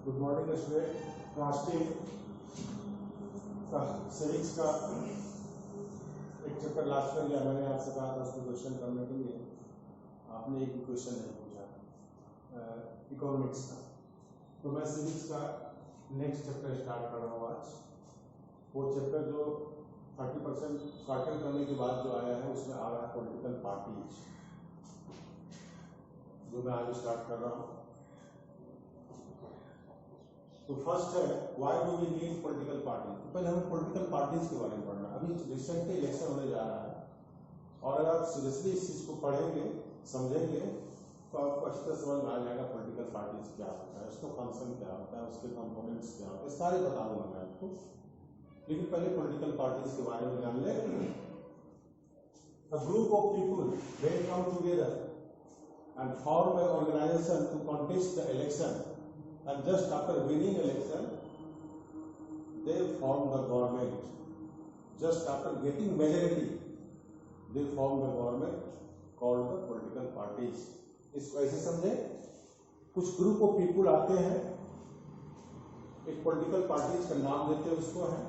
Good morning student. Class 10 का civics का एक चैप्टर लास्ट कर लिया। मैंने आपसे कहा था उसको क्वेश्चन करने के लिए, आपने एक भी क्वेश्चन नहीं पूछा इकोनॉमिक्स का। तो मैं सिविक्स का नेक्स्ट चैप्टर स्टार्ट कर रहा हूँ आज। वो चैप्टर जो 30% शॉर्टकट करने के बाद जो आया है उसमें आ रहा है पॉलिटिकल पार्टीज, जो मैं आज स्टार्ट कर रहा हूँ। तो फर्स्ट है why do we need political party. तो पहले हमें पॉलिटिकल पार्टीज के बारे में पढ़ना है। अभी रिसेंटली इलेक्शन होने जा रहा है और अगर आप सीरियसली इस चीज को पढ़ेंगे समझेंगे तो आपको अच्छी तरह समझ में आ जाएगा पॉलिटिकल पार्टीज क्या होता है, उसका फंक्शन क्या होता है, उसके कंपोनेंट्स क्या होते हैं, सारे बता दूंगा मैं आपको। लेकिन पहले पॉलिटिकल पार्टीज के बारे में जान लें। A group of people they come together and form an organization to contest the election, and just after winning election they form the government. Just after getting majority they form the government called the political parties. इसको ऐसे समझे, कुछ group of people आते हैं, एक political parties का नाम देते हैं उसको है,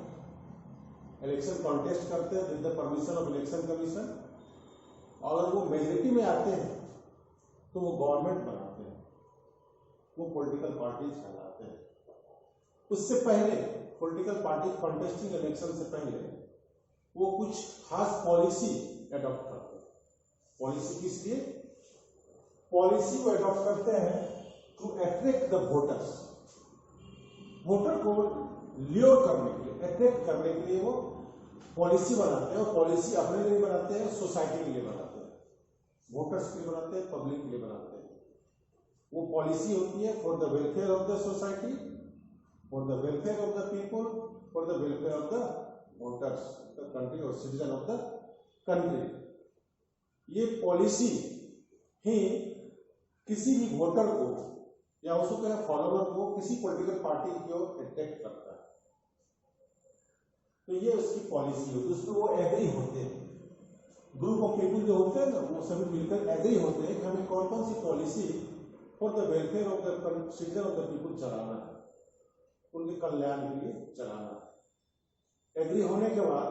इलेक्शन कॉन्टेस्ट करते हैं with the permission of election commission, और अगर वो मेजोरिटी में आते हैं तो वो गवर्नमेंट बनाते हैं, वो पॉलिटिकल पार्टीज कहलाते हैं। उससे पहले पॉलिटिकल पार्टी कॉन्टेस्टिंग इलेक्शन से पहले वो कुछ खास पॉलिसी एडॉप्ट करते हैं। पॉलिसी किस लिए? पॉलिसी को एडॉप्ट करते हैं to attract the voters. Voter को ल्योर करने के लिए, अट्रैक्ट करने के लिए वो पॉलिसी बनाते हैं। और पॉलिसी अपने लिए बनाते हैं, सोसाइटी के लिए बनाते हैं, वोटर्स के लिए बनाते हैं, पब्लिक के लिए बनाते हैं। वो पॉलिसी होती है for the welfare of the society, for the welfare of the people, for the welfare of the voters, the country और सिटीजन ऑफ द कंट्री। ये पॉलिसी ही किसी भी वोटर को या उसको कहें फॉलोवर को किसी पॉलिटिकल पार्टी की ओर अट्रैक्ट करता है। तो ये उसकी पॉलिसी होती है, उसमें वो एग्री होते हैं। ग्रुप ऑफ पीपल जो होते हैं ना, वो सभी मिलकर एग्री होते हैं कि हमें कौन कौन सी policy for the welfare of the citizen of the people चलाना है, उनके कल्याण के लिए चलाना है। एग्री होने के बाद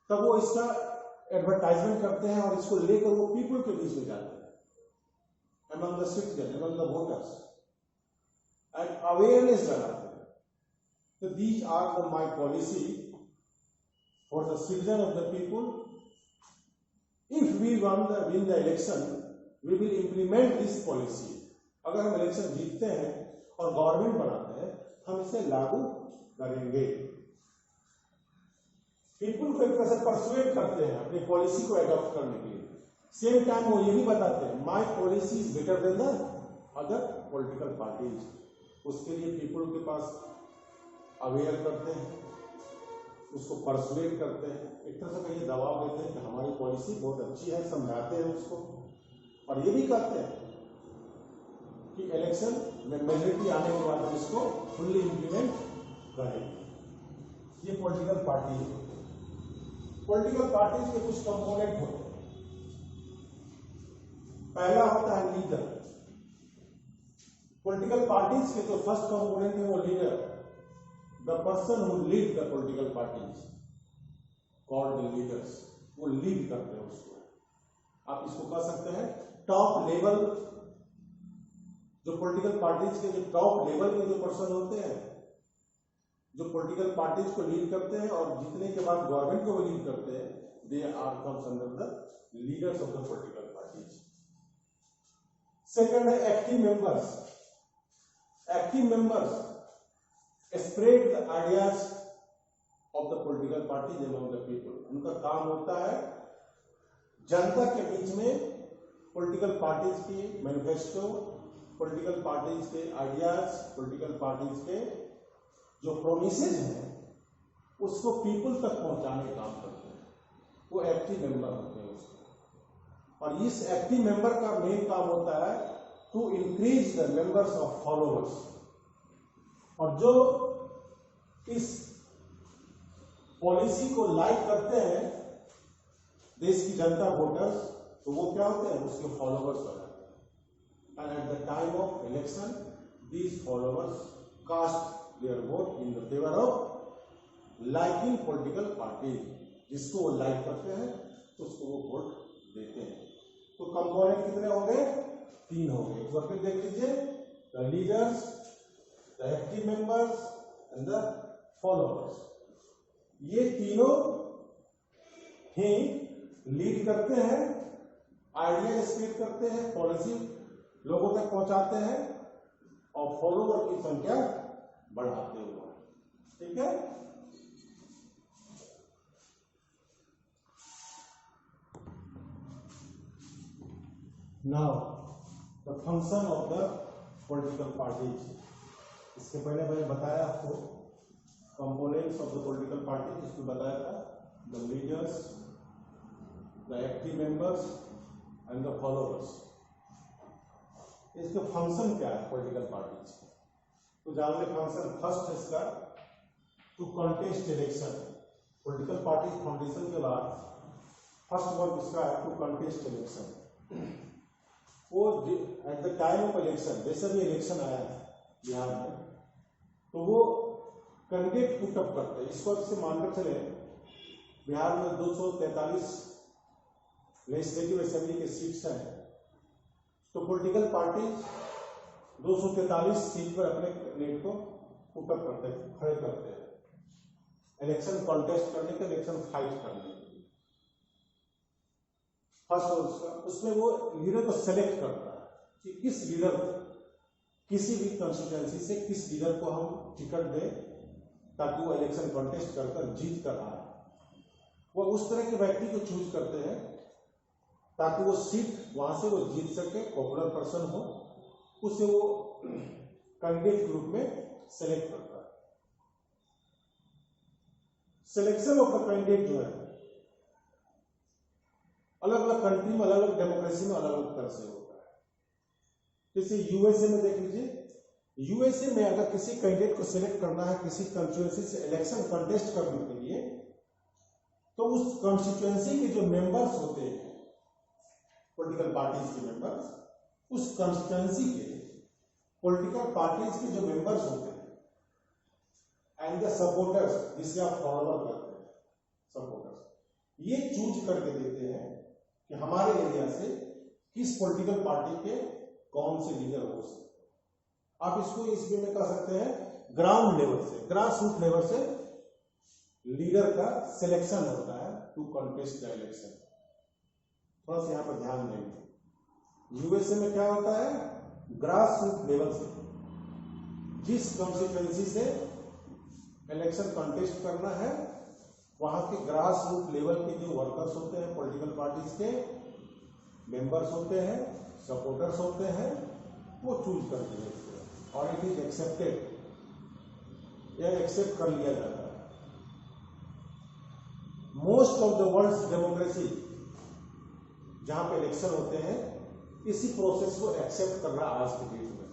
तब वो इसका एडवर्टाइजमेंट करते हैं और इसको लेकर वो पीपल के बीच में जाते हैं, among the citizens, among the voters, and awareness लगाते हैं। So these are my policy for the citizen of the people. If we win the election, we will implement this policy. अगर हम इलेक्शन जीतते हैं और गवर्नमेंट बनाते हैं, हम इसे लागू करेंगे। पीपल को एक तरह से परसुएट करते हैं अपनी पॉलिसी को एडॉप्ट करने के लिए। सेम टाइम वो ये भी बताते हैं my policy is better than the other political parties. उसके लिए पीपल के पास अवेयर करते हैं, उसको परसुएट करते हैं, एक तरह से कहीं दबाव देते हैं कि हमारी पॉलिसी बहुत अच्छी है, समझाते हैं उसको। और ये भी कहते हैं कि इलेक्शन में मेजोरिटी आने के बाद हम इसको फुल्ली इंप्लीमेंट करेंगे। ये पॉलिटिकल पार्टी है। पॉलिटिकल पार्टीज के कुछ कंपोनेंट होते हैं। पहला होता है लीडर। पॉलिटिकल पार्टीज के जो फर्स्ट कंपोनेंट है वो leader, the person who lead the political parties called leaders. वो लीड करते हैं उसको। आप इसको कह सकते हैं टॉप लेवल। जो पॉलिटिकल पार्टीज के जो टॉप लेवल के जो पर्सन होते हैं, जो पॉलिटिकल पार्टीज को लीड करते हैं और जीतने के बाद गवर्नमेंट को लीड करते हैं, they are comes under the leaders of the political parties. Second है active members. Active members spread the ideas of the political parties among the people. उनका काम होता है जनता के बीच में पॉलिटिकल पार्टीज की मैनिफेस्टो, पॉलिटिकल पार्टीज के आइडियाज, पॉलिटिकल पार्टीज के जो प्रोमिसेज हैं उसको पीपल तक पहुंचाने का काम करते हैं। वो एक्टिव मेंबर होते हैं उसको। और इस एक्टिव मेंबर का मेन काम होता है to increase the members of followers. और जो इस पॉलिसी को लाइक करते हैं देश की जनता, वोटर्स, तो वो क्या होते हैं? उसके फॉलोअर्स हो जाते हैं। And eight the time of election these followers cast their vote in the favor of liking political party. जिसको वो लाइक करते हैं तो उसको वो वोट देते हैं। तो कंपोनेंट कितने हो गए? 3 हो गए। एक बार फिर देख लीजिए, the leaders, the active members and the followers. ये तीनों ही लीड करते हैं, आइडिया स्प्रेड करते हैं, पॉलिसी लोगों तक पहुंचाते हैं और फॉलोवर की संख्या बढ़ाते हुए। ठीक है। Now the function of the political parties. इसके पहले मैंने बताया आपको components of the political party, जिसको बताया था the leaders, the active members and the followers. इसके फंक्शन क्या है पॉलिटिकल पार्टीज के, तो जान ले फंक्शन। फर्स्ट है इसका to contest election. Political party foundation के बाद फर्स्ट वर्क इसका है टू कंटेस्ट इलेक्शन। वो at the time of election, जैसे भी इलेक्शन आया है बिहार में, तो वो कैंडिडेट पुट अप करते हैं। इसको से मानकर चले बिहार में 243 लेजिस्लेटिव असेंबली के सीट्स हैं, तो पॉलिटिकल पार्टी 243 सीट पर अपने कैंडिडेट को पुट अप करते हैं, खड़े करते हैं इलेक्शन कॉन्टेस्ट करने के, इलेक्शन फाइट करने के। फर्स्ट उसमें वो लीडर को सेलेक्ट करता है कि किस लीडर को, किसी भी कंस्टिट्यूएंसी से किस लीडर को हम टिकट दें ताकि वो इलेक्शन कॉन्टेस्ट कर जीत कर आए। वो उस तरह के व्यक्ति को चूज करते हैं ताकि वो सीट वहां से वो जीत सके, पॉपुलर पर्सन हो, उसे वो कैंडिडेट ग्रुप में सेलेक्ट करता है। सिलेक्शन ऑफ द कैंडिडेट जो है अलग अलग कंट्री में, अलग अलग डेमोक्रेसी में अलग अलग तरह से होता है। जैसे यूएसए में देख लीजिए, यूएसए में अगर किसी कैंडिडेट को सिलेक्ट करना है किसी कंस्टिट्यूएंसी से इलेक्शन कंटेस्ट करने के लिए, तो उस कंस्टिट्यूएंसी के जो मेंबर्स होते हैं, पॉलिटिकल पार्टीज के मेंबर्स, उस कंस्टिट्यूएंसी के पॉलिटिकल पार्टीज के जो मेंबर्स होते हैं एंड द सपोर्टर्स, जिसे आप फॉलोअर करते हैं, सपोर्टर्स, ये चूज करके देते हैं कि हमारे एरिया से किस पॉलिटिकल पार्टी के कौन से लीडर हो सकते। आप इसको इस वे में कह सकते हैं ग्राउंड लेवल से, ग्रास रूट लेवल से लीडर का सिलेक्शन होता है टू कंटेस्ट द इलेक्शन। थोड़ा सा यहां पर ध्यान देंगे। यूएसए में क्या होता है, ग्रास रूट लेवल से जिस कंस्टिट्यूएंसी से इलेक्शन कंटेस्ट करना है, वहां के ग्रास रूट लेवल के जो वर्कर्स होते हैं, पॉलिटिकल पार्टीज के मेंबर्स होते हैं, सपोर्टर्स होते हैं, वो चूज करके देते हैं और इट इज एक्सेप्टेड, यह एक्सेप्ट कर लिया जाता है। Most of the world's democracy जहां पे इलेक्शन होते हैं, इसी प्रोसेस को एक्सेप्ट कर रहा आज के डेट में।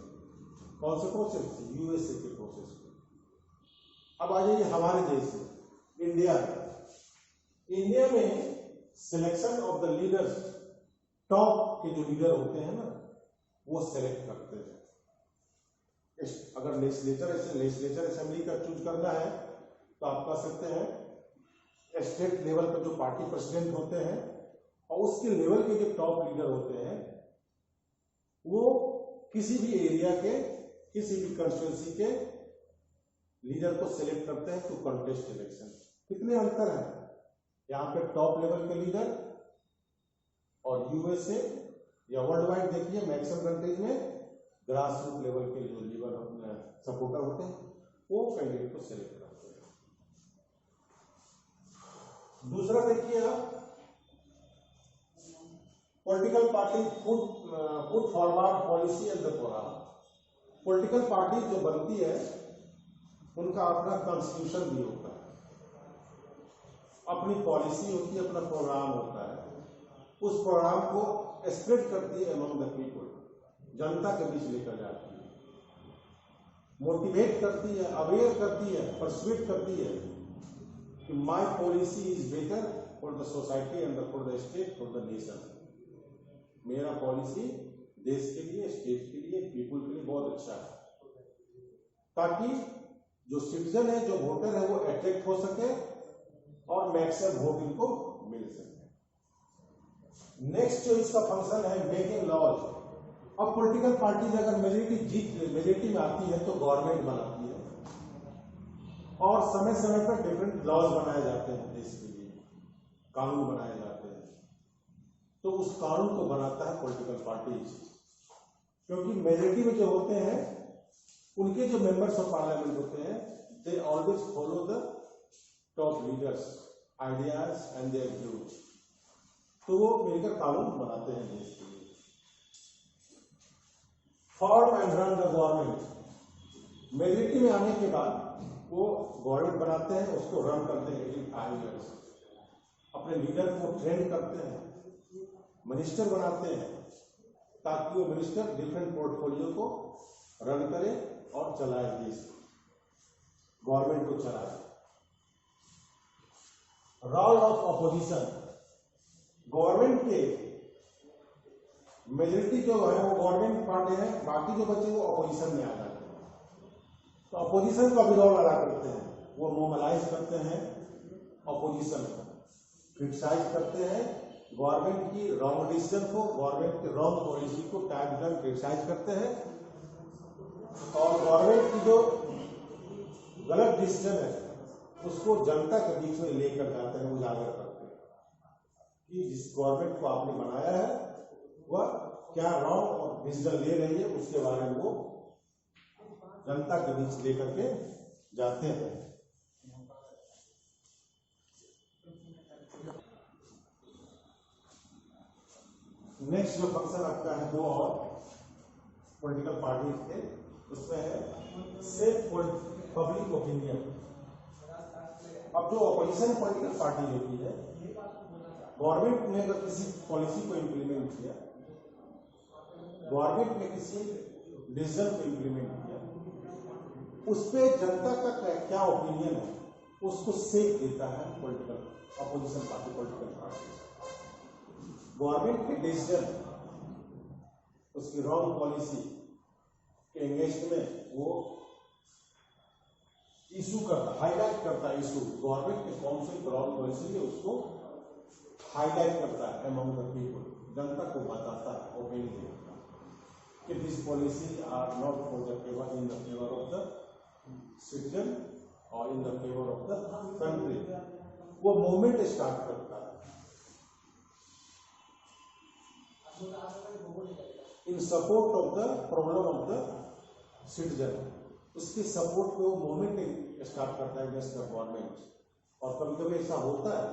कौन से प्रोसेस? यूएसए के प्रोसेस को। अब आ जाइए हमारे देश में, इंडिया। इंडिया में selection of the leaders, top के जो लीडर होते हैं ना, वो सेलेक्ट करते हैं। अगर लेजिस्लेचर असेंबली का चूज करना है तो आप कह सकते हैं स्टेट लेवल पर जो पार्टी प्रेसिडेंट होते हैं और उसके लेवल के जो टॉप लीडर होते हैं, वो किसी भी एरिया के, किसी भी कंस्टिट्यूएंसी के लीडर को सिलेक्ट करते हैं टू कंटेस्ट इलेक्शन। कितने अंतर है यहाँ पे टॉप लेवल के लीडर और यूएसए या वर्ल्ड वाइड देखिए मैक्सिमम कंट्रीज में ग्रास रूट लेवल के जो लीडर सपोर्टर होते हैं वो कैंडिडेट को सिलेक्ट करते हैं। दूसरा देखिए आप, political party put forward policy and the programme. Political party जो बनती है उनका अपना कॉन्स्टिट्यूशन भी होता है, अपनी पॉलिसी होती है, अपना प्रोग्राम होता है। उस प्रोग्राम को स्प्रेड करती है अमंग द पीपल, जनता के बीच लेकर जाती है, मोटिवेट करती है, अवेयर करती है, परसुएट करती है कि my policy is better for the society and for the state, for the nation. मेरा पॉलिसी देश के लिए, स्टेट के लिए, पीपुल के लिए बहुत अच्छा है। ताकि जो सिटीजन है, जो वोटर है, वो अट्रैक्ट हो सके और मैक्सिमम वोट इनको मिल सके। नेक्स्ट जो इसका फंक्शन है मेकिंग लॉज। अब पॉलिटिकल पार्टीज अगर मेजोरिटी में आती है तो गवर्नमेंट बनाती है और समय समय पर डिफरेंट लॉज बनाए जाते हैं, देश के लिए कानून बनाए जाते हैं। तो उस कानून को बनाता है पॉलिटिकल पार्टीज, क्योंकि मेजोरिटी में जो होते हैं उनके जो मेंबर्स ऑफ पार्लियामेंट होते हैं, they always follow the top leaders ideas and their views. तो वो मिलकर कानून बनाते हैं देश के लिए। Form and run the government. Majority में आने के बाद वो गवर्नमेंट बनाते हैं, उसको रन करते हैं 85 ईयर्स। अपने लीडर को ट्रेन करते हैं, मिनिस्टर बनाते हैं, ताकि वो मिनिस्टर डिफरेंट पोर्टफोलियो को रन करे और चलाए, देश गवर्नमेंट को चलाए। Role of opposition. गवर्नमेंट के मेजोरिटी जो है वो गवर्नमेंट पार्टी है, बाकी जो बच्चे वो अपोजिशन में आ जाते हैं। तो अपोजिशन का भी रोल अदा करते हैं, वो मोबिलाइज करते हैं अपोजिशन को, क्रिटिसाइज करते हैं गवर्नमेंट की रॉन्ग डिसीजन को, गवर्नमेंट की रॉन्ग पॉलिसी को टाइम टू टाइम क्रिटिसाइज करते हैं और गवर्नमेंट की जो गलत डिसीजन है उसको जनता के बीच में लेकर जाते हैं, उजागर करते हैं कि जिस गवर्नमेंट को आपने बनाया है वह क्या रॉन्ग और डिसीजन ले रही है, उसके बारे में वो जनता के बीच लेकर के जाते हैं। नेक्स्ट जो फंक्शन आपका है दो और पॉलिटिकल पार्टी के, उसमें है सेफ पब्लिक ओपिनियन। अब जो अपोजिशन पॉलिटिकल पार्टी होती है, गवर्नमेंट ने अगर किसी पॉलिसी को इम्प्लीमेंट किया, गवर्नमेंट ने किसी डिसीजन को इम्प्लीमेंट किया, उस पर जनता का क्या ओपिनियन है उसको सेफ देता है political opposition party, political party. Government के डिसीजन, उसकी रॉन्ग पॉलिसी के अगेंस्ट में वो इशू करता, हाईलाइट करता इशू, गवर्नमेंट के कौन सी रॉन्ग पॉलिसी है उसको हाईलाइट करता है अमंग द पीपल, जनता को बताता है, ओपिनियन देता है कि this policy are not for the favour, in the favour of the citizen और in the favour of the country. वो मूवमेंट स्टार्ट करता है in support of the problem of the citizen, उसके सपोर्ट पे वो मूवमेंट स्टार्ट करता है against the government. और कभी कभी ऐसा होता है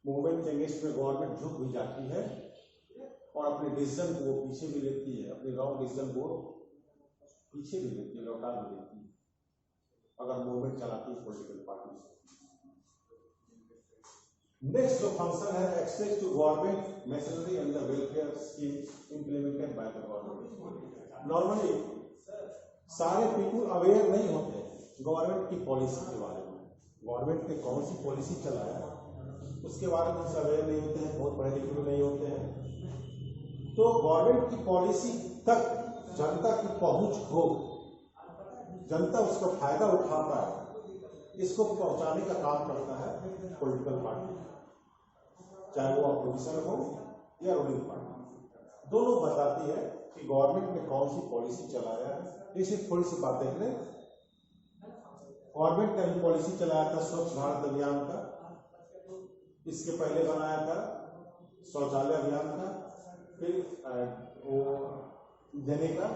मूवमेंट के अगेंस्ट में गवर्नमेंट झुक भी जाती है और अपने डिसीजन को वो पीछे भी लेती है, अपनी रॉन्ग डिसीजन को पीछे भी लेती है, लौटा भी देती है, अगर मूवमेंट चलाती है पॉलिटिकल पार्टी। नेक्स्ट जो फंक्शन है express to government machinery and the welfare scheme implemented by the government. Normally सारे पीपुल अवेयर नहीं होते गवर्नमेंट की पॉलिसी के बारे में, गवर्नमेंट ने कौन सी पॉलिसी चलाया उसके बारे में अवेयर नहीं होते हैं, बहुत पढ़े लिखे भी नहीं होते हैं। तो गवर्नमेंट की पॉलिसी तक जनता की पहुंच हो, जनता उसका फायदा उठा पाए, इसको पहुंचाने का काम करता है पॉलिटिकल पार्टी, चाहे वो अपोजिशन हो या रूलिंग पार्टी। दोनों बताती है कि गवर्नमेंट ने कौन सी पॉलिसी चलाया है। इसे थोड़ी सी बात देख लें। गवर्नमेंट ने पॉलिसी चलाया था स्वच्छ भारत अभियान का, इसके पहले बनाया था शौचालय अभियान का, फिर वो देने का।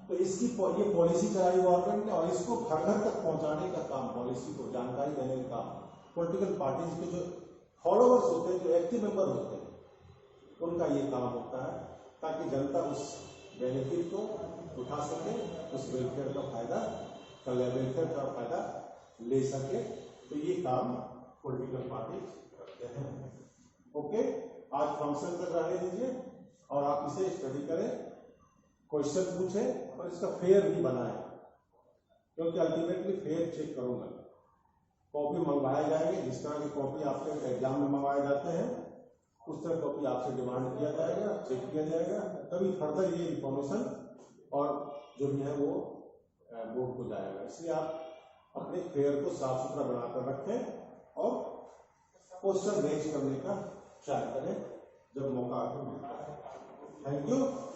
तो इसकी ये पॉलिसी चलाई गवर्नमेंट ने और इसको घर घर तक पहुंचाने का काम, पॉलिसी को जानकारी देने का काम पॉलिटिकल पार्टीज के जो फॉलोअर्स होते हैं, जो एक्टिव मेंबर होते हैं, उनका ये काम होता है, ताकि जनता उस बेनिफिट को उठा सके, उस वेलफेयर का फायदा, वेलफेयर का फायदा ले सके। तो ये काम पॉलिटिकल पार्टी करते हैं। ओके, आज फंक्शन तक रहने दीजिए और आप इसे स्टडी करें, क्वेश्चन पूछें और इसका फेयर भी बनाएं, क्योंकि अल्टीमेटली फेयर चेक करूंगा। कॉपी मंगवाए जाएंगे, जिस तरह की कॉपी आपके एग्जाम में मंगवाए जाते हैं उस तरह कॉपी आपसे डिमांड किया जाएगा, चेक किया जाएगा, तभी फर्दर ये इंफॉर्मेशन और जो भी है वो बोर्ड वोट को जाएगा। इसलिए आप अपने फेयर को साफ सुथरा बनाकर रखें और क्वेश्चन रेज करने का ट्राई करें जब मौका आपको मिलता है। Thank you.